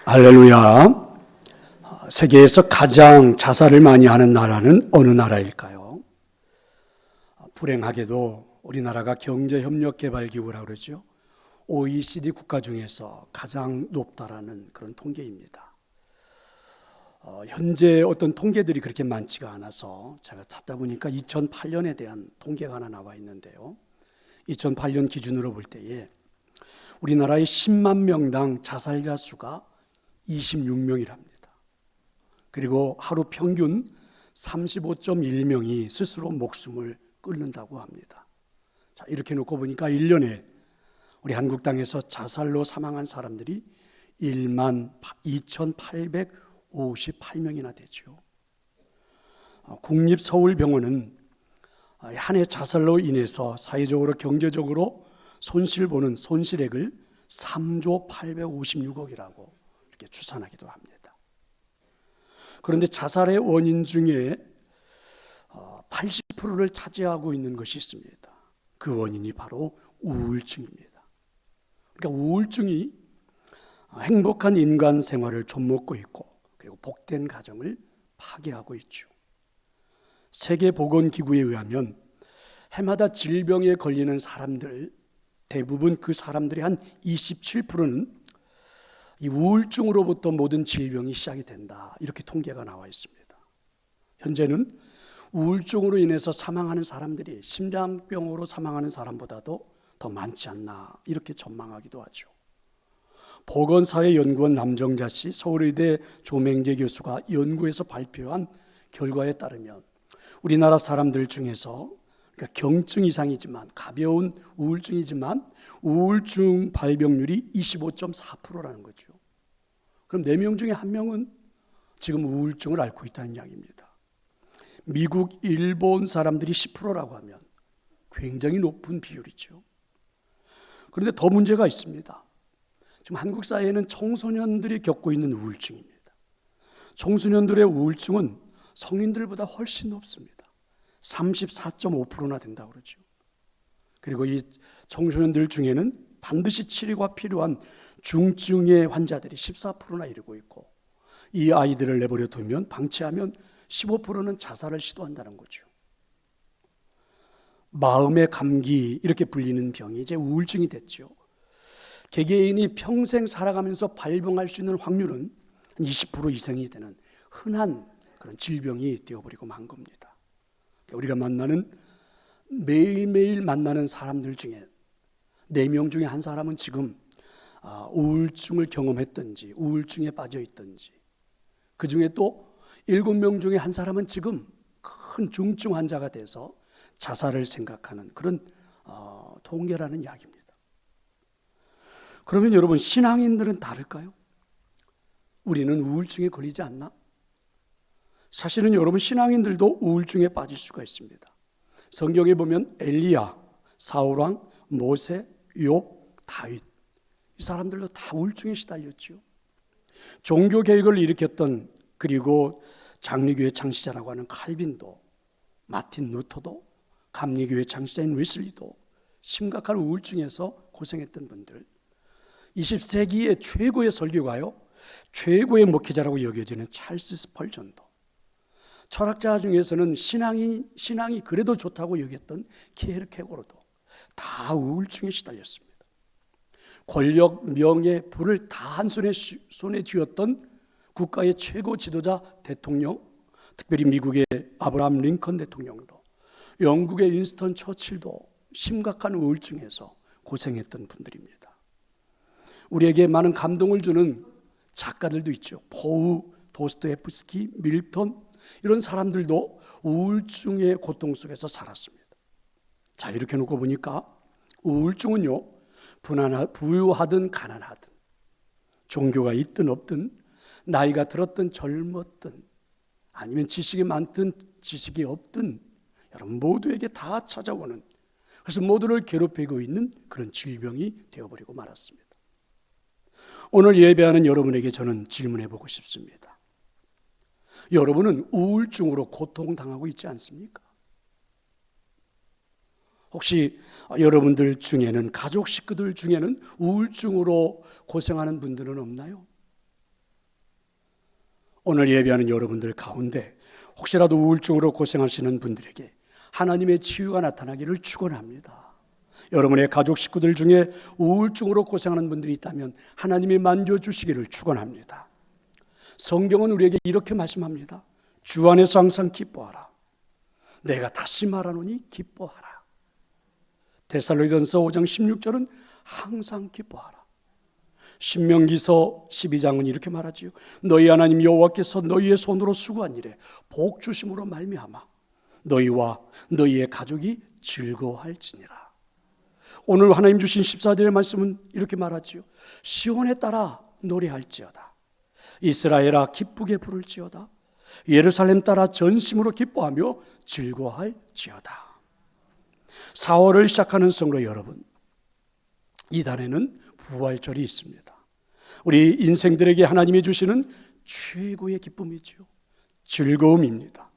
할렐루야. 세계에서 가장 자살을 많이 하는 나라는 어느 나라일까요? 불행하게도 우리나라가 경제협력개발기구라고 그러죠. OECD 국가 중에서 가장 높다라는 그런 통계입니다. 현재 어떤 통계들이 그렇게 많지가 않아서 제가 찾다 보니까 2008년에 대한 통계가 하나 나와 있는데요. 2008년 기준으로 볼 때에 우리나라의 10만 명당 자살자 수가 26명이랍니다. 그리고 하루 평균 35.1명이 스스로 목숨을 끊는다고 합니다. 자, 이렇게 놓고 보니까 1년에 우리 한국 땅에서 자살로 사망한 사람들이 1만 2,858명이나 되죠. 국립서울병원은 한 해 자살로 인해서 사회적으로 경제적으로 손실보는 손실액을 3조 856억이라고 이렇게 추산하기도 합니다. 그런데 자살의 원인 중에 80%를 차지하고 있는 것이 있습니다. 그 원인이 바로 우울증입니다. 그러니까 우울증이 행복한 인간 생활을 좀먹고 있고 그리고 복된 가정을 파괴하고 있죠. 세계보건기구에 의하면 해마다 질병에 걸리는 사람들 대부분 그 사람들의 한 27%는 이 우울증으로부터 모든 질병이 시작이 된다. 이렇게 통계가 나와 있습니다. 현재는 우울증으로 인해서 사망하는 사람들이 심장병으로 사망하는 사람보다도 더 많지 않나 이렇게 전망하기도 하죠. 보건사회연구원 남정자 씨 서울의대 조맹재 교수가 연구에서 발표한 결과에 따르면 우리나라 사람들 중에서 그러니까 경증 이상이지만 가벼운 우울증이지만 우울증 발병률이 25.4%라는 거죠. 그럼 4명 중에 1명은 지금 우울증을 앓고 있다는 이야기입니다. 미국, 일본 사람들이 10%라고 하면 굉장히 높은 비율이죠. 그런데 더 문제가 있습니다. 지금 한국 사회에는 청소년들이 겪고 있는 우울증입니다. 청소년들의 우울증은 성인들보다 훨씬 높습니다. 34.5%나 된다고 그러죠. 그리고 이 청소년들 중에는 반드시 치료가 필요한 중증의 환자들이 14%나 이르고 있고 이 아이들을 내버려 두면 방치하면 15%는 자살을 시도한다는 거죠. 마음의 감기 이렇게 불리는 병이 이제 우울증이 됐죠. 개개인이 평생 살아가면서 발병할 수 있는 확률은 20% 이상이 되는 흔한 그런 질병이 되어버리고 만 겁니다. 우리가 매일매일 만나는 사람들 중에 4명 중에 한 사람은 지금 우울증을 경험했든지 우울증에 빠져 있든지 그 중에 또 7명 중에 한 사람은 지금 큰 중증 환자가 돼서 자살을 생각하는 그런 통계라는 이야기입니다. 그러면 여러분 신앙인들은 다를까요? 우리는 우울증에 걸리지 않나? 사실은 여러분 신앙인들도 우울증에 빠질 수가 있습니다. 성경에 보면 엘리야, 사울왕, 모세, 욥, 다윗 이 사람들도 다 우울증에 시달렸죠. 종교개혁을 일으켰던 그리고 장리교회 창시자라고 하는 칼빈도 마틴 루터도 감리교회 창시자인 웨슬리도 심각한 우울증에서 고생했던 분들 20세기의 최고의 설교가요 최고의 목회자라고 여겨지는 찰스 스펄전도 철학자 중에서는 신앙이 그래도 좋다고 여겼던 키에르케고르도 다 우울증에 시달렸습니다. 권력, 명예, 부를 다 한 손에 쥐었던 국가의 최고 지도자 대통령, 특별히 미국의 아브라함 링컨 대통령도 영국의 윈스턴 처칠도 심각한 우울증에서 고생했던 분들입니다. 우리에게 많은 감동을 주는 작가들도 있죠. 포우, 도스토옙스키, 밀턴 이런 사람들도 우울증의 고통 속에서 살았습니다. 자, 이렇게 놓고 보니까 우울증은요 부유하든 가난하든 종교가 있든 없든 나이가 들었든 젊었든 아니면 지식이 많든 지식이 없든 여러분 모두에게 다 찾아오는 그래서 모두를 괴롭히고 있는 그런 질병이 되어버리고 말았습니다. 오늘 예배하는 여러분에게 저는 질문해 보고 싶습니다. 여러분은 우울증으로 고통당하고 있지 않습니까? 혹시 여러분들 중에는, 가족 식구들 중에는 우울증으로 고생하는 분들은 없나요? 오늘 예배하는 여러분들 가운데 혹시라도 우울증으로 고생하시는 분들에게 하나님의 치유가 나타나기를 축원합니다. 여러분의 가족 식구들 중에 우울증으로 고생하는 분들이 있다면 하나님이 만져주시기를 축원합니다. 성경은 우리에게 이렇게 말씀합니다. 주 안에서 항상 기뻐하라. 내가 다시 말하노니 기뻐하라. 데살로니가전서 5장 16절은 항상 기뻐하라. 신명기서 12장은 이렇게 말하지요. 너희 하나님 여호와께서 너희의 손으로 수고한 일에 복 주심으로 말미암아 너희와 너희의 가족이 즐거워할지니라. 오늘 하나님 주신 14절의 말씀은 이렇게 말하지요. 시온에 따라 노래할지어다. 이스라엘아 기쁘게 부를지어다. 예루살렘 따라 전심으로 기뻐하며 즐거워할지어다. 4월을 시작하는 성도 여러분, 이 달에는 부활절이 있습니다. 우리 인생들에게 하나님이 주시는 최고의 기쁨이죠. 즐거움입니다.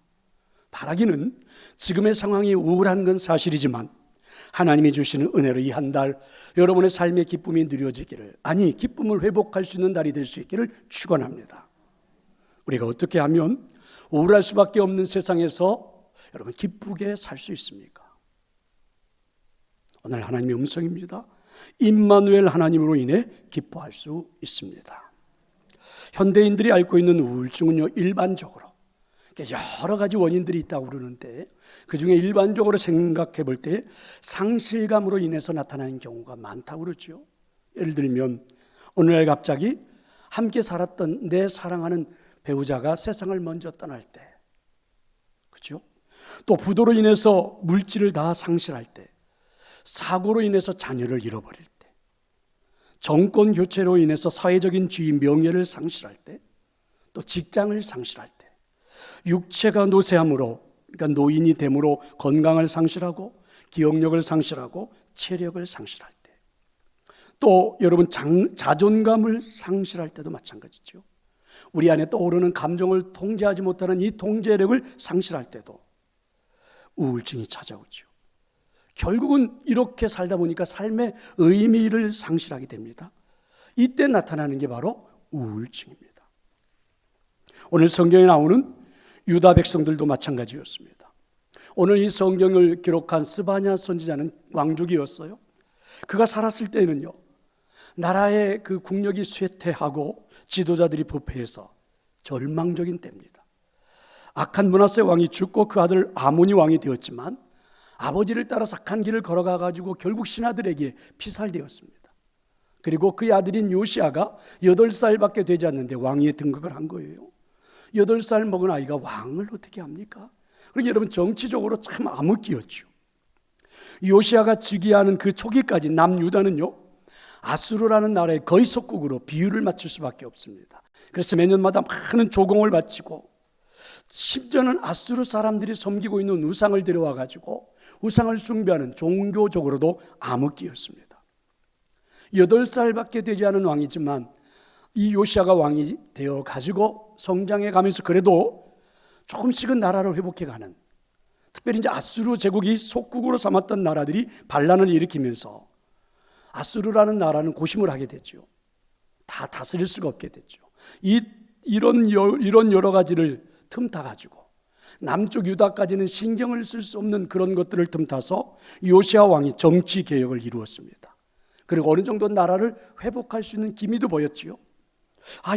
바라기는 지금의 상황이 우울한 건 사실이지만 하나님이 주시는 은혜로 이 한 달 여러분의 삶의 기쁨이 누려지기를, 아니 기쁨을 회복할 수 있는 달이 될 수 있기를 축원합니다. 우리가 어떻게 하면 우울할 수밖에 없는 세상에서 여러분 기쁘게 살 수 있습니까? 오늘 하나님의 음성입니다. 임마누엘 하나님으로 인해 기뻐할 수 있습니다. 현대인들이 앓고 있는 우울증은요, 일반적으로 여러 가지 원인들이 있다고 그러는데 그 중에 일반적으로 생각해 볼 때 상실감으로 인해서 나타나는 경우가 많다고 그러죠. 예를 들면 어느 날 갑자기 함께 살았던 내 사랑하는 배우자가 세상을 먼저 떠날 때, 그렇죠? 또 부도로 인해서 물질을 다 상실할 때, 사고로 인해서 자녀를 잃어버릴 때, 정권 교체로 인해서 사회적인 지위, 명예를 상실할 때, 또 직장을 상실할 때, 육체가 노쇠함으로, 그러니까 노인이 됨으로 건강을 상실하고 기억력을 상실하고 체력을 상실할 때, 또 여러분 자존감을 상실할 때도 마찬가지죠. 우리 안에 떠오르는 감정을 통제하지 못하는 이 통제력을 상실할 때도 우울증이 찾아오죠. 결국은 이렇게 살다 보니까 삶의 의미를 상실하게 됩니다. 이때 나타나는 게 바로 우울증입니다. 오늘 성경에 나오는 유다 백성들도 마찬가지였습니다. 오늘 이 성경을 기록한 스바냐 선지자는 왕족이었어요. 그가 살았을 때는요, 나라의 그 국력이 쇠퇴하고 지도자들이 부패해서 절망적인 때입니다. 악한 므낫세 왕이 죽고 그 아들 아몬이 왕이 되었지만 아버지를 따라 악한 길을 걸어가가지고 결국 신하들에게 피살되었습니다. 그리고 그의 아들인 요시아가 8살밖에 되지 않는데 왕위에 등극을 한 거예요. 8살 먹은 아이가 왕을 어떻게 합니까? 그러니까 여러분 정치적으로 참 암흑기였죠. 요시아가 즉위하는 그 초기까지 남유다는요, 아수르라는 나라의 거의 속국으로 비유를 맞출 수밖에 없습니다. 그래서 매년마다 많은 조공을 바치고 심지어는 아수르 사람들이 섬기고 있는 우상을 데려와 가지고 우상을 숭배하는 종교적으로도 암흑기였습니다. 8살밖에 되지 않은 왕이지만 이 요시아가 왕이 되어 가지고 성장해 가면서 그래도 조금씩은 나라를 회복해 가는, 특별히 이제 아수르 제국이 속국으로 삼았던 나라들이 반란을 일으키면서 아수르라는 나라는 고심을 하게 됐죠. 다 다스릴 수가 없게 됐죠. 이런 여러 가지를 틈타 가지고 남쪽 유다까지는 신경을 쓸 수 없는 그런 것들을 틈타서 요시아 왕이 정치 개혁을 이루었습니다. 그리고 어느 정도 나라를 회복할 수 있는 기미도 보였지요.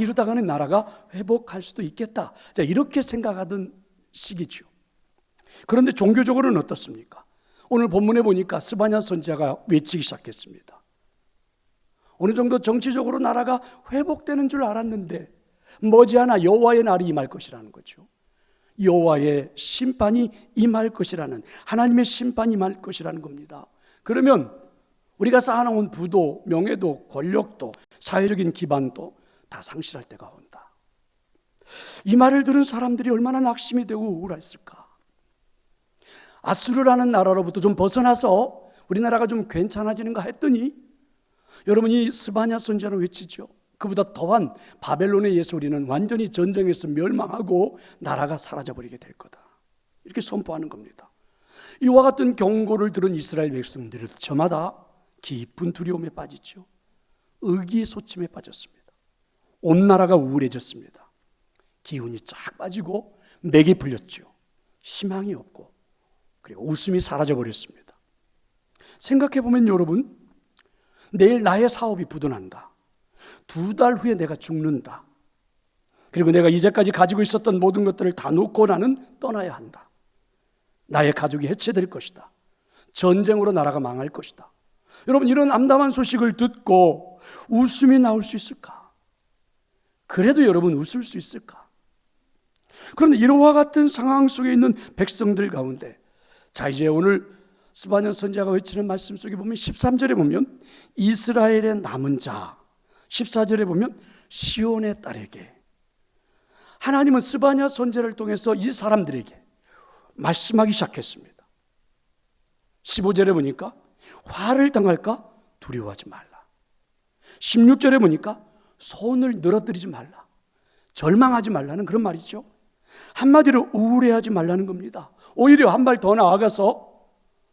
이러다가는 나라가 회복할 수도 있겠다, 자, 이렇게 생각하던 시기죠. 그런데 종교적으로는 어떻습니까? 오늘 본문에 보니까 스바냐 선지자가 외치기 시작했습니다. 어느 정도 정치적으로 나라가 회복되는 줄 알았는데 머지않아 여호와의 날이 임할 것이라는 거죠. 여호와의 심판이 임할 것이라는, 하나님의 심판이 임할 것이라는 겁니다. 그러면 우리가 쌓아놓은 부도, 명예도, 권력도, 사회적인 기반도 다 상실할 때가 온다. 이 말을 들은 사람들이 얼마나 낙심이 되고 우울했을까. 아수르라는 나라로부터 좀 벗어나서 우리나라가 좀 괜찮아지는가 했더니 여러분, 이 스바냐 선지자는 외치죠. 그보다 더한 바벨론에 의해서 우리는 완전히 전쟁에서 멸망하고 나라가 사라져버리게 될 거다, 이렇게 선포하는 겁니다. 이와 같은 경고를 들은 이스라엘 백성들은 저마다 깊은 두려움에 빠지죠. 의기소침에 빠졌습니다. 온 나라가 우울해졌습니다. 기운이 쫙 빠지고 맥이 풀렸죠. 희망이 없고 그리고 웃음이 사라져버렸습니다. 생각해보면 여러분, 내일 나의 사업이 부도난다. 2달 후에 내가 죽는다. 그리고 내가 이제까지 가지고 있었던 모든 것들을 다 놓고 나는 떠나야 한다. 나의 가족이 해체될 것이다. 전쟁으로 나라가 망할 것이다. 여러분, 이런 암담한 소식을 듣고 웃음이 나올 수 있을까? 그래도 여러분 웃을 수 있을까? 그런데 이와 같은 상황 속에 있는 백성들 가운데, 자, 이제 오늘 스바냐 선지자가 외치는 말씀 속에 보면 13절에 보면 이스라엘의 남은 자, 14절에 보면 시온의 딸에게, 하나님은 스바냐 선지자를 통해서 이 사람들에게 말씀하기 시작했습니다. 15절에 보니까 화를 당할까 두려워하지 말라. 16절에 보니까 손을 늘어뜨리지 말라. 절망하지 말라는 그런 말이죠. 한마디로 우울해하지 말라는 겁니다. 오히려 한 발 더 나아가서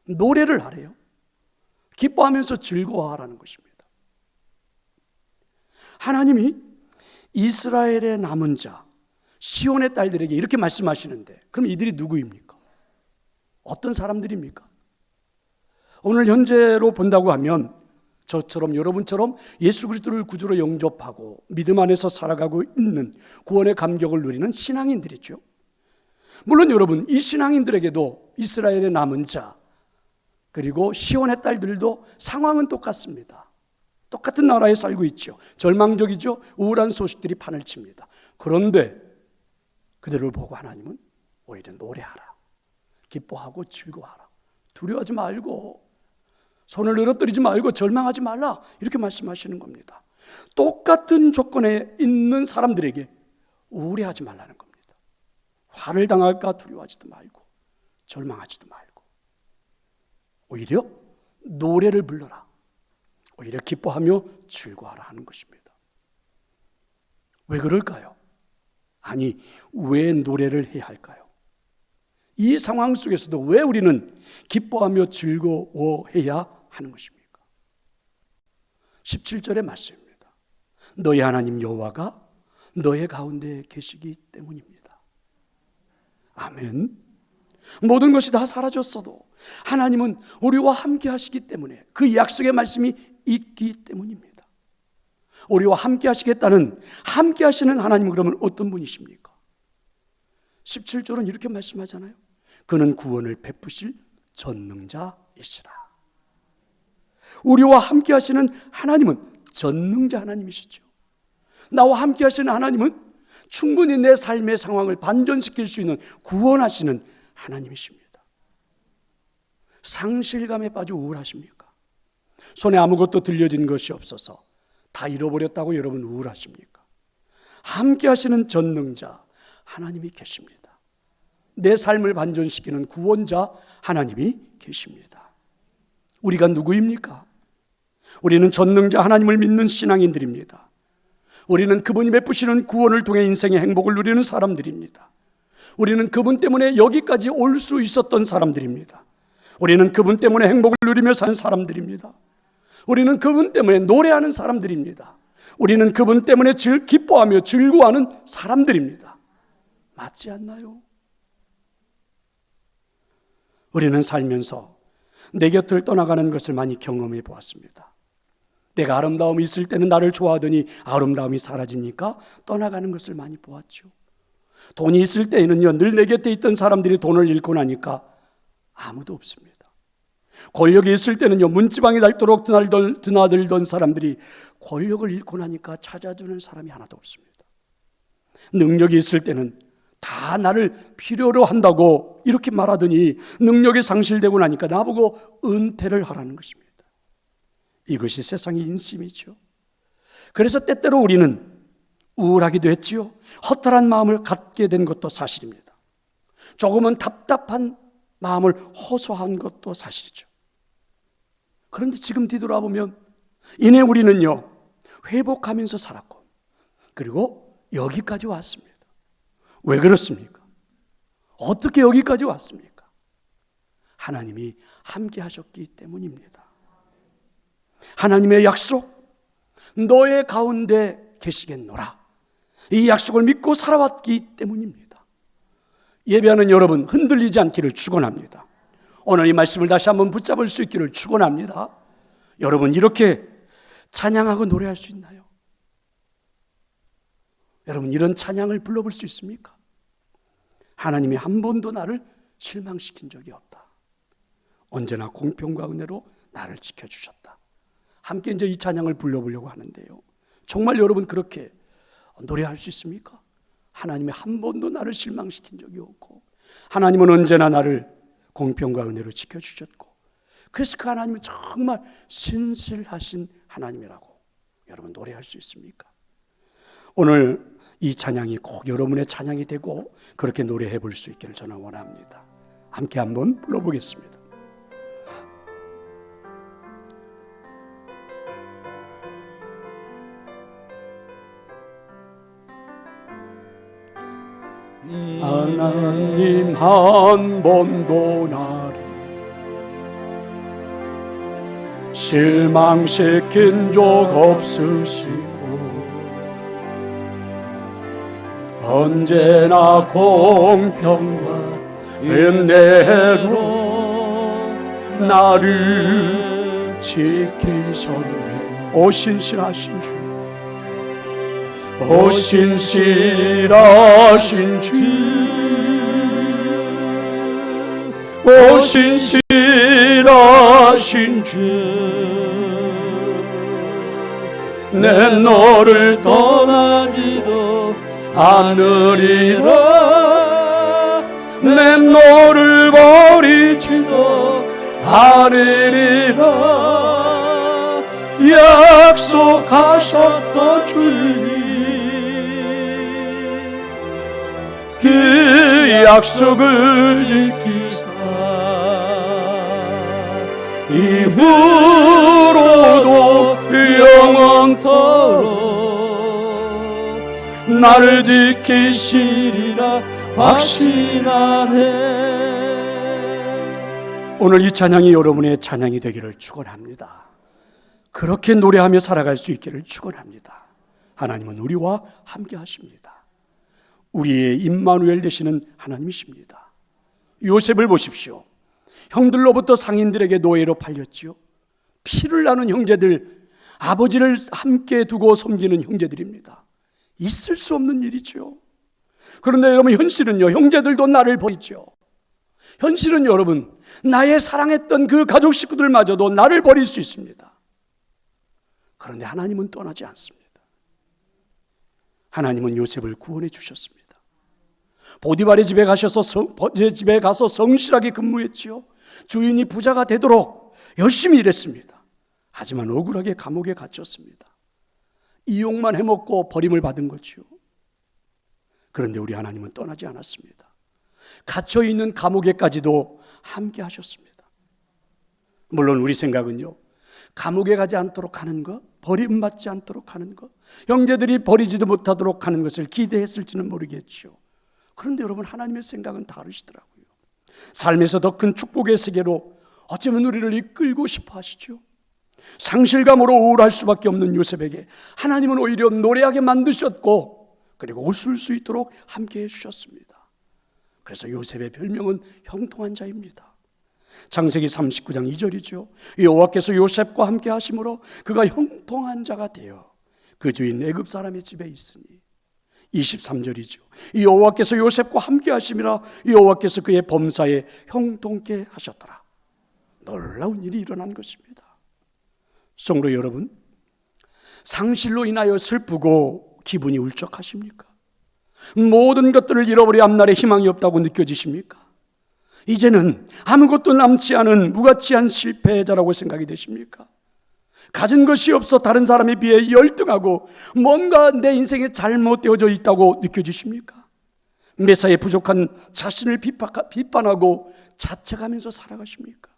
노래를 하래요. 기뻐하면서 즐거워하라는 것입니다. 하나님이 이스라엘의 남은 자, 시온의 딸들에게 이렇게 말씀하시는데, 그럼 이들이 누구입니까? 어떤 사람들입니까? 오늘 현재로 본다고 하면 저처럼, 여러분처럼 예수 그리스도를 구주로 영접하고 믿음 안에서 살아가고 있는 구원의 감격을 누리는 신앙인들이죠. 물론 여러분, 이 신앙인들에게도 이스라엘의 남은 자, 그리고 시온의 딸들도 상황은 똑같습니다. 똑같은 나라에 살고 있죠. 절망적이죠. 우울한 소식들이 판을 칩니다. 그런데 그들을 보고 하나님은 오히려 노래하라, 기뻐하고 즐거워하라, 두려워하지 말고 손을 늘어뜨리지 말고 절망하지 말라, 이렇게 말씀하시는 겁니다. 똑같은 조건에 있는 사람들에게 우울해하지 말라는 겁니다. 화를 당할까 두려워하지도 말고 절망하지도 말고 오히려 노래를 불러라, 오히려 기뻐하며 즐거워하라 하는 것입니다. 왜 그럴까요? 아니, 왜 노래를 해야 할까요? 이 상황 속에서도 왜 우리는 기뻐하며 즐거워해야 하는 것입니까? 17절의 말씀입니다. 너희 하나님 여호와가 너의 가운데 계시기 때문입니다. 아멘. 모든 것이 다 사라졌어도 하나님은 우리와 함께 하시기 때문에, 그 약속의 말씀이 있기 때문입니다. 우리와 함께 하시겠다는, 함께 하시는 하나님은 그러면 어떤 분이십니까? 17절은 이렇게 말씀하잖아요. 그는 구원을 베푸실 전능자이시라. 우리와 함께 하시는 하나님은 전능자 하나님이시죠. 나와 함께 하시는 하나님은 충분히 내 삶의 상황을 반전시킬 수 있는 구원하시는 하나님이십니다. 상실감에 빠져 우울하십니까? 손에 아무것도 들려진 것이 없어서 다 잃어버렸다고 여러분 우울하십니까? 함께 하시는 전능자 하나님이 계십니다. 내 삶을 반전시키는 구원자 하나님이 계십니다. 우리가 누구입니까? 우리는 전능자 하나님을 믿는 신앙인들입니다. 우리는 그분이 베푸시는 구원을 통해 인생의 행복을 누리는 사람들입니다. 우리는 그분 때문에 여기까지 올 수 있었던 사람들입니다. 우리는 그분 때문에 행복을 누리며 사는 사람들입니다. 우리는 그분 때문에 노래하는 사람들입니다. 우리는 그분 때문에 기뻐하며 즐거워하는 사람들입니다. 맞지 않나요? 우리는 살면서 내 곁을 떠나가는 것을 많이 경험해 보았습니다. 내가 아름다움이 있을 때는 나를 좋아하더니 아름다움이 사라지니까 떠나가는 것을 많이 보았죠. 돈이 있을 때에는요, 늘 내 곁에 있던 사람들이 돈을 잃고 나니까 아무도 없습니다. 권력이 있을 때는요, 문지방이 닳도록 드나들던 사람들이 권력을 잃고 나니까 찾아주는 사람이 하나도 없습니다. 능력이 있을 때는 다 나를 필요로 한다고 이렇게 말하더니 능력이 상실되고 나니까 나보고 은퇴를 하라는 것입니다. 이것이 세상의 인심이죠. 그래서 때때로 우리는 우울하기도 했지요. 허탈한 마음을 갖게 된 것도 사실입니다. 조금은 답답한 마음을 호소한 것도 사실이죠. 그런데 지금 뒤돌아보면 이내 우리는요, 회복하면서 살았고 그리고 여기까지 왔습니다. 왜 그렇습니까? 어떻게 여기까지 왔습니까? 하나님이 함께 하셨기 때문입니다. 하나님의 약속, 너의 가운데 계시겠노라, 이 약속을 믿고 살아왔기 때문입니다. 예배하는 여러분, 흔들리지 않기를 축원합니다. 오늘 이 말씀을 다시 한번 붙잡을 수 있기를 축원합니다. 여러분, 이렇게 찬양하고 노래할 수 있나요? 여러분, 이런 찬양을 불러볼 수 있습니까? 하나님이 한 번도 나를 실망시킨 적이 없다. 언제나 공평과 은혜로 나를 지켜주셨다. 함께 이제 이 찬양을 불러보려고 하는데요, 정말 여러분 그렇게 노래할 수 있습니까? 하나님이 한 번도 나를 실망시킨 적이 없고, 하나님은 언제나 나를 공평과 은혜로 지켜주셨고, 그래서 그 하나님은 정말 신실하신 하나님이라고 여러분 노래할 수 있습니까? 오늘 이 찬양이 꼭 여러분의 찬양이 되고 그렇게 노래해 볼 수 있기를 저는 원합니다. 함께 한번 불러보겠습니다. 하나님 한 번도 나를 실망시킨 적 없으시고, 언제나 공평과 은혜로 나를 지키셨네. 오 신실하신 주, 오 신실하신 주, 오 신실하신 주, 내 너를 떠나지도 않으리라, 내 너를 버리지도 않으리라, 약속하셨던 주님, 그 약속을 지키사 이후로도 영원토록 나를 지키시리라 확신하네. 오늘 이 찬양이 여러분의 찬양이 되기를 축원합니다. 그렇게 노래하며 살아갈 수 있기를 축원합니다. 하나님은 우리와 함께 하십니다. 우리의 임마누엘 되시는 하나님이십니다. 요셉을 보십시오. 형들로부터 상인들에게 노예로 팔렸지요. 피를 나눈 형제들, 아버지를 함께 두고 섬기는 형제들입니다. 있을 수 없는 일이죠. 그런데 여러분, 현실은요, 형제들도 나를 버리죠. 현실은 여러분, 나의 사랑했던 그 가족 식구들마저도 나를 버릴 수 있습니다. 그런데 하나님은 떠나지 않습니다. 하나님은 요셉을 구원해 주셨습니다. 보디발의 집에 가서 성실하게 근무했지요. 주인이 부자가 되도록 열심히 일했습니다. 하지만 억울하게 감옥에 갇혔습니다. 이용만 해먹고 버림을 받은 거죠. 그런데 우리 하나님은 떠나지 않았습니다. 갇혀있는 감옥에까지도 함께 하셨습니다. 물론 우리 생각은요, 감옥에 가지 않도록 하는 것, 버림받지 않도록 하는 것, 형제들이 버리지도 못하도록 하는 것을 기대했을지는 모르겠죠. 그런데 여러분, 하나님의 생각은 다르시더라고요. 삶에서 더 큰 축복의 세계로 어쩌면 우리를 이끌고 싶어 하시죠. 상실감으로 우울할 수밖에 없는 요셉에게 하나님은 오히려 노래하게 만드셨고, 그리고 웃을 수 있도록 함께 해주셨습니다. 그래서 요셉의 별명은 형통한 자입니다. 창세기 39장 2절이죠. 여호와께서 요셉과 함께 하심으로 그가 형통한 자가 되어 그 주인 애굽 사람의 집에 있으니. 23절이죠. 여호와께서 요셉과 함께 하심이라 여호와께서 그의 범사에 형통케 하셨더라. 놀라운 일이 일어난 것입니다. 성도 여러분, 상실로 인하여 슬프고 기분이 울적하십니까? 모든 것들을 잃어버려 앞날에 희망이 없다고 느껴지십니까? 이제는 아무것도 남지 않은 무가치한 실패자라고 생각이 되십니까? 가진 것이 없어 다른 사람에 비해 열등하고 뭔가 내 인생에 잘못되어져 있다고 느껴지십니까? 매사에 부족한 자신을 비판하고 자책하면서 살아가십니까?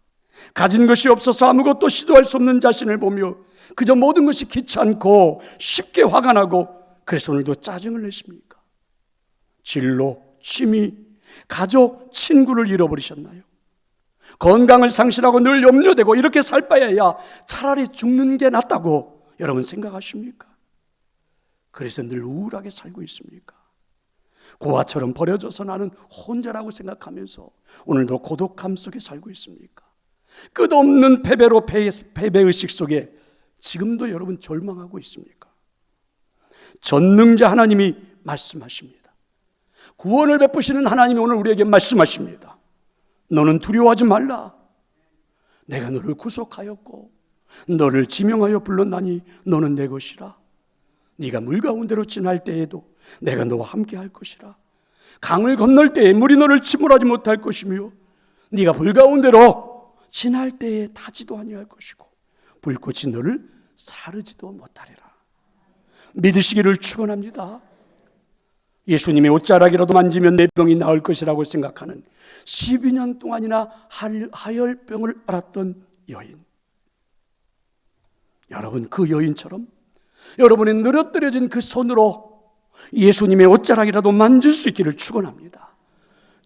가진 것이 없어서 아무것도 시도할 수 없는 자신을 보며 그저 모든 것이 귀찮고 쉽게 화가 나고, 그래서 오늘도 짜증을 내십니까? 진로, 취미, 가족, 친구를 잃어버리셨나요? 건강을 상실하고 늘 염려되고 이렇게 살 바에야 차라리 죽는 게 낫다고 여러분 생각하십니까? 그래서 늘 우울하게 살고 있습니까? 고아처럼 버려져서 나는 혼자라고 생각하면서 오늘도 고독함 속에 살고 있습니까? 끝없는 패배로 패배의식 속에 지금도 여러분 절망하고 있습니까? 전능자 하나님이 말씀하십니다. 구원을 베푸시는 하나님이 오늘 우리에게 말씀하십니다. 너는 두려워하지 말라. 내가 너를 구속하였고 너를 지명하여 불렀나니 너는 내 것이라. 네가 물 가운데로 지날 때에도 내가 너와 함께 할 것이라. 강을 건널 때에 물이 너를 침몰하지 못할 것이며 네가 불 가운데로 지날 때에 타지도 아니할 것이고 불꽃이 너를 사르지도 못하리라. 믿으시기를 축원합니다. 예수님의 옷자락이라도 만지면 내 병이 나을 것이라고 생각하는 12년 동안이나 하혈병을 앓았던 여인, 여러분 그 여인처럼 여러분의 늘어뜨려진 그 손으로 예수님의 옷자락이라도 만질 수 있기를 축원합니다.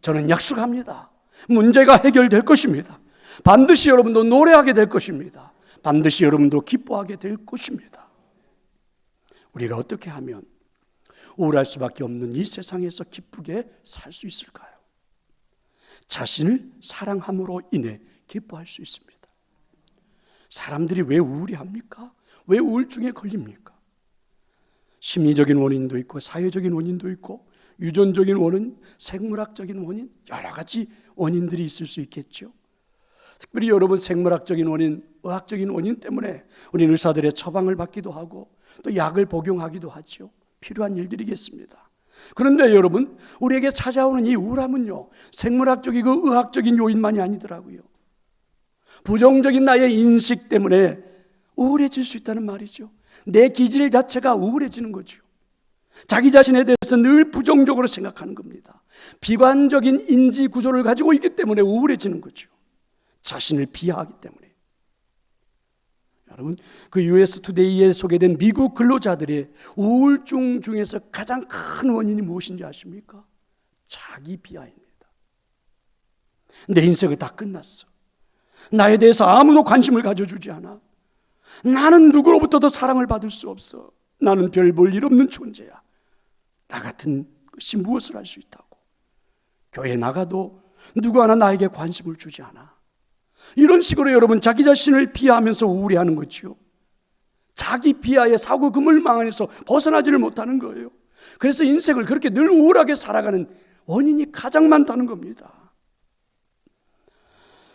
저는 약속합니다. 문제가 해결될 것입니다. 반드시 여러분도 노래하게 될 것입니다. 반드시 여러분도 기뻐하게 될 것입니다. 우리가 어떻게 하면 우울할 수밖에 없는 이 세상에서 기쁘게 살 수 있을까요? 자신을 사랑함으로 인해 기뻐할 수 있습니다. 사람들이 왜 우울해합니까? 왜 우울증에 걸립니까? 심리적인 원인도 있고 사회적인 원인도 있고 유전적인 원인, 생물학적인 원인, 여러 가지 원인들이 있을 수 있겠죠. 특별히 여러분 생물학적인 원인, 의학적인 원인 때문에 우리는 의사들의 처방을 받기도 하고 또 약을 복용하기도 하죠. 필요한 일들이겠습니다. 그런데 여러분 우리에게 찾아오는 이 우울함은요 생물학적이고 의학적인 요인만이 아니더라고요. 부정적인 나의 인식 때문에 우울해질 수 있다는 말이죠. 내 기질 자체가 우울해지는 거죠. 자기 자신에 대해서 늘 부정적으로 생각하는 겁니다. 비관적인 인지 구조를 가지고 있기 때문에 우울해지는 거죠. 자신을 비하하기 때문에. 여러분 그 US 투데이에 소개된 미국 근로자들의 우울증 중에서 가장 큰 원인이 무엇인지 아십니까? 자기 비하입니다. 내 인생은 다 끝났어. 나에 대해서 아무도 관심을 가져주지 않아. 나는 누구로부터도 사랑을 받을 수 없어. 나는 별 볼 일 없는 존재야. 나 같은 것이 무엇을 할 수 있다고. 교회에 나가도 누구 하나 나에게 관심을 주지 않아. 이런 식으로 여러분 자기 자신을 비하하면서 우울해하는 거죠. 자기 비하의 사고 그물망 안에서 벗어나지를 못하는 거예요. 그래서 인생을 그렇게 늘 우울하게 살아가는 원인이 가장 많다는 겁니다.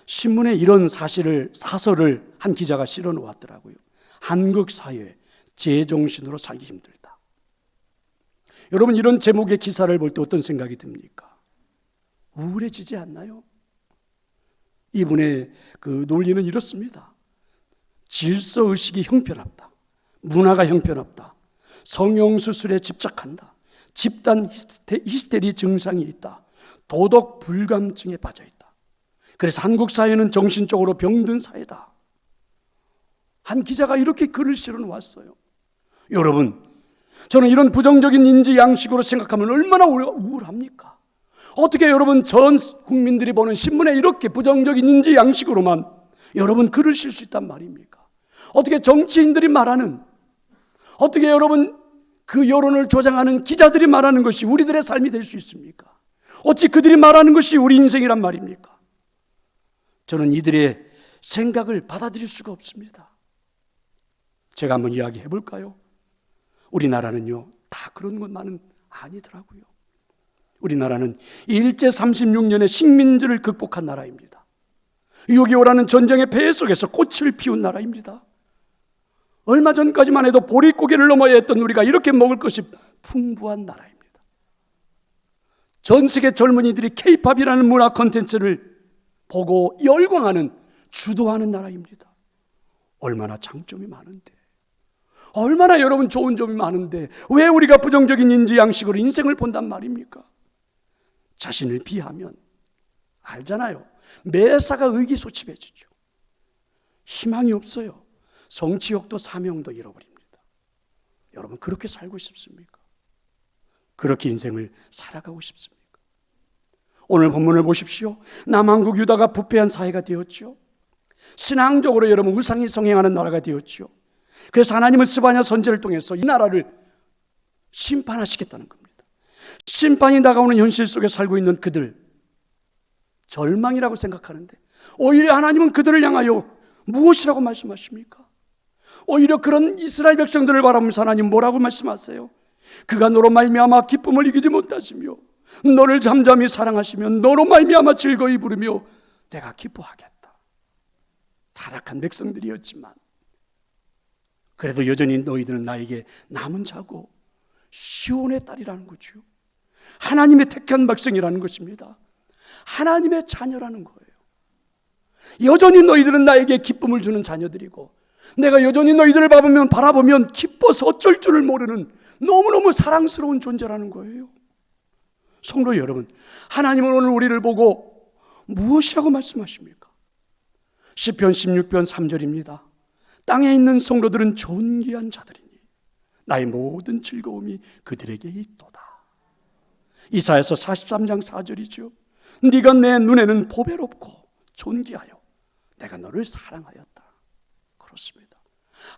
신문에 이런 사설을 한 기자가 실어 놓았더라고요. 한국 사회 제정신으로 살기 힘들다. 여러분 이런 제목의 기사를 볼 때 어떤 생각이 듭니까? 우울해지지 않나요? 이분의 그 논리는 이렇습니다. 질서의식이 형편없다. 문화가 형편없다. 성형수술에 집착한다. 집단 히스테리 증상이 있다. 도덕 불감증에 빠져 있다. 그래서 한국 사회는 정신적으로 병든 사회다. 한 기자가 이렇게 글을 실어 놓았어요. 여러분, 저는 이런 부정적인 인지 양식으로 생각하면 얼마나 우울합니까? 어떻게 여러분 전 국민들이 보는 신문에 이렇게 부정적인 인지 양식으로만 여러분 글을 쓸 수 있단 말입니까? 어떻게 정치인들이 말하는, 어떻게 여러분 그 여론을 조장하는 기자들이 말하는 것이 우리들의 삶이 될 수 있습니까? 어찌 그들이 말하는 것이 우리 인생이란 말입니까? 저는 이들의 생각을 받아들일 수가 없습니다. 제가 한번 이야기해 볼까요? 우리나라는요 다 그런 것만은 아니더라고요. 우리나라는 일제 36년의 식민지를 극복한 나라입니다. 6.25라는 전쟁의 폐해 속에서 꽃을 피운 나라입니다. 얼마 전까지만 해도 보릿고개를 넘어야 했던 우리가 이렇게 먹을 것이 풍부한 나라입니다. 전 세계 젊은이들이 K-팝이라는 문화 콘텐츠를 보고 열광하는, 주도하는 나라입니다. 얼마나 장점이 많은데, 얼마나 여러분 좋은 점이 많은데 왜 우리가 부정적인 인지 양식으로 인생을 본단 말입니까? 자신을 비하면 알잖아요. 매사가 의기소침해지죠. 희망이 없어요. 성취욕도 사명도 잃어버립니다. 여러분 그렇게 살고 싶습니까? 그렇게 인생을 살아가고 싶습니까? 오늘 본문을 보십시오. 남한국 유다가 부패한 사회가 되었죠. 신앙적으로 여러분 우상이 성행하는 나라가 되었죠. 그래서 하나님은 스바냐 선지자를 통해서 이 나라를 심판하시겠다는 겁니다. 심판이 다가오는 현실 속에 살고 있는 그들, 절망이라고 생각하는데 오히려 하나님은 그들을 향하여 무엇이라고 말씀하십니까? 오히려 그런 이스라엘 백성들을 바라보면서 하나님 뭐라고 말씀하세요? 그가 너로 말미암아 기쁨을 이기지 못하시며 너를 잠잠히 사랑하시며 너로 말미암아 즐거이 부르며 내가 기뻐하겠다. 타락한 백성들이었지만 그래도 여전히 너희들은 나에게 남은 자고 시온의 딸이라는 거죠. 하나님의 택한 백성이라는 것입니다. 하나님의 자녀라는 거예요. 여전히 너희들은 나에게 기쁨을 주는 자녀들이고 내가 여전히 너희들을 바라보면 기뻐서 어쩔 줄을 모르는 너무너무 사랑스러운 존재라는 거예요. 성도 여러분, 하나님은 오늘 우리를 보고 무엇이라고 말씀하십니까? 시편 16편 3절입니다. 땅에 있는 성도들은 존귀한 자들이니 나의 모든 즐거움이 그들에게 있도다. 이사야서 43장 4절이죠. 네가 내 눈에는 보배롭고 존귀하여 내가 너를 사랑하였다. 그렇습니다.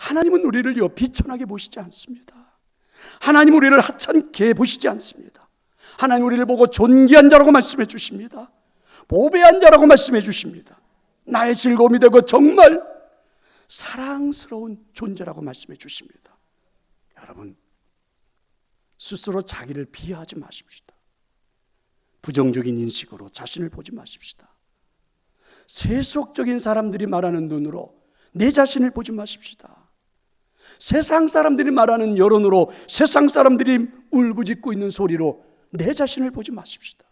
하나님은 우리를 비천하게 보시지 않습니다. 하나님 우리를 하찮게 보시지 않습니다. 하나님 우리를 보고 존귀한 자라고 말씀해 주십니다. 보배한 자라고 말씀해 주십니다. 나의 즐거움이 되고 정말 사랑스러운 존재라고 말씀해 주십니다. 여러분, 스스로 자기를 비하하지 마십시다. 부정적인 인식으로 자신을 보지 마십시다. 세속적인 사람들이 말하는 눈으로 내 자신을 보지 마십시다. 세상 사람들이 말하는 여론으로 세상 사람들이 울부짖고 있는 소리로 내 자신을 보지 마십시다.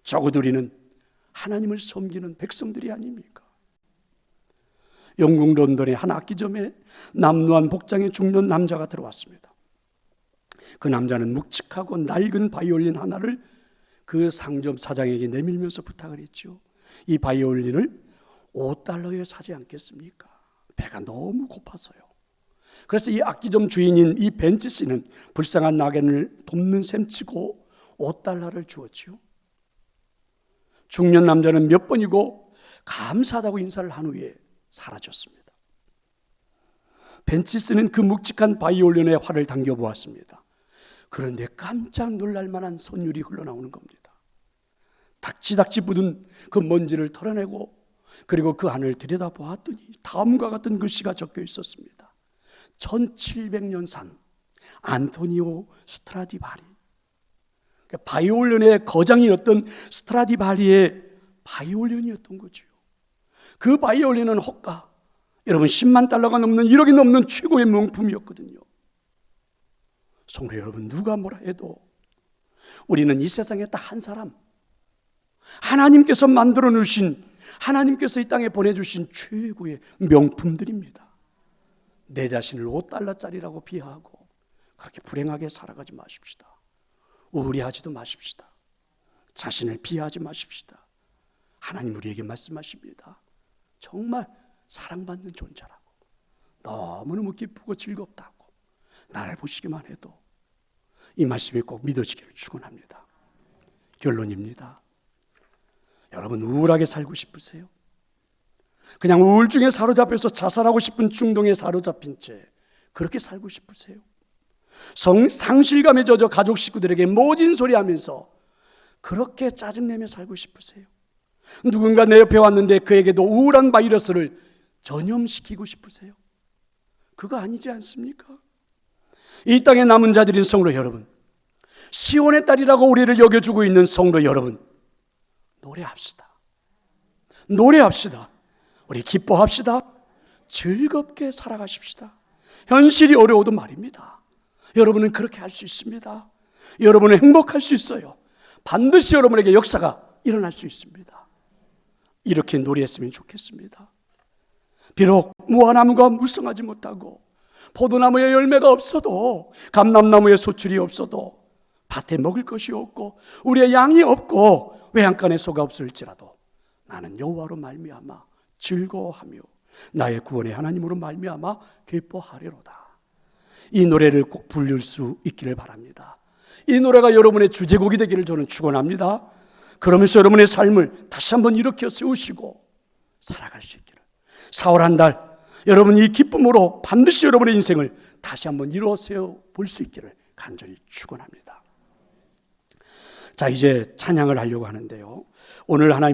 적어도 우리는 하나님을 섬기는 백성들이 아닙니까? 영국 런던의 한 악기점에 남루한 복장에 죽는 남자가 들어왔습니다. 그 남자는 묵직하고 낡은 바이올린 하나를 그 상점 사장에게 내밀면서 부탁을 했죠. 이 바이올린을 $5에 사지 않겠습니까? 배가 너무 고파서요. 그래서 이 악기점 주인인 이 벤치 씨는 불쌍한 나겐을 돕는 셈치고 $5를 주었지요. 중년 남자는 몇 번이고 감사하다고 인사를 한 후에 사라졌습니다. 벤치 씨는 그 묵직한 바이올린에 활을 당겨보았습니다. 그런데 깜짝 놀랄 만한 선율이 흘러나오는 겁니다. 닥치닥치 묻은 그 먼지를 털어내고 그리고 그 안을 들여다보았더니 다음과 같은 글씨가 적혀 있었습니다. 1700년산 안토니오 스트라디바리. 바이올린의 거장이었던 스트라디바리의 바이올린이었던 거죠. 그 바이올린은 호가 여러분 10만 달러가 넘는 1억이 넘는 최고의 명품이었거든요. 성도 여러분, 누가 뭐라 해도 우리는 이 세상에 딱 한 사람, 하나님께서 만들어 놓으신, 하나님께서 이 땅에 보내주신 최고의 명품들입니다. 내 자신을 $5짜리라고 비하하고 그렇게 불행하게 살아가지 마십시다. 우울해하지도 마십시다. 자신을 비하하지 마십시다. 하나님 우리에게 말씀하십니다. 정말 사랑받는 존재라고, 너무너무 기쁘고 즐겁다고 나를 보시기만 해도 이 말씀이 꼭 믿어지기를 축원합니다. 결론입니다. 여러분, 우울하게 살고 싶으세요? 그냥 우울증에 사로잡혀서 자살하고 싶은 충동에 사로잡힌 채 그렇게 살고 싶으세요? 상실감에 젖어 가족 식구들에게 모진 소리 하면서 그렇게 짜증내며 살고 싶으세요? 누군가 내 옆에 왔는데 그에게도 우울한 바이러스를 전염시키고 싶으세요? 그거 아니지 않습니까? 이 땅에 남은 자들인 성도 여러분, 시온의 딸이라고 우리를 여겨주고 있는 성도 여러분, 노래합시다. 노래합시다. 우리 기뻐합시다. 즐겁게 살아가십시다. 현실이 어려워도 말입니다. 여러분은 그렇게 할 수 있습니다. 여러분은 행복할 수 있어요. 반드시 여러분에게 역사가 일어날 수 있습니다. 이렇게 노래했으면 좋겠습니다. 비록 무화나무가 무성하지 못하고 포도나무에 열매가 없어도 감람나무에 소출이 없어도 밭에 먹을 것이 없고 우리의 양이 없고 외양간에 소가 없을지라도 나는 여호와로 말미암아 즐거워하며 나의 구원의 하나님으로 말미암아 기뻐하리로다. 이 노래를 꼭 부를 수 있기를 바랍니다. 이 노래가 여러분의 주제곡이 되기를 저는 축원합니다. 그러면서 여러분의 삶을 다시 한번 일으켜 세우시고 살아갈 수 있기를. 4월 한 달 여러분 이 기쁨으로 반드시 여러분의 인생을 다시 한번 이루어 세워 볼 수 있기를 간절히 축원합니다. 자, 이제 찬양을 하려고 하는데요. 오늘 하나님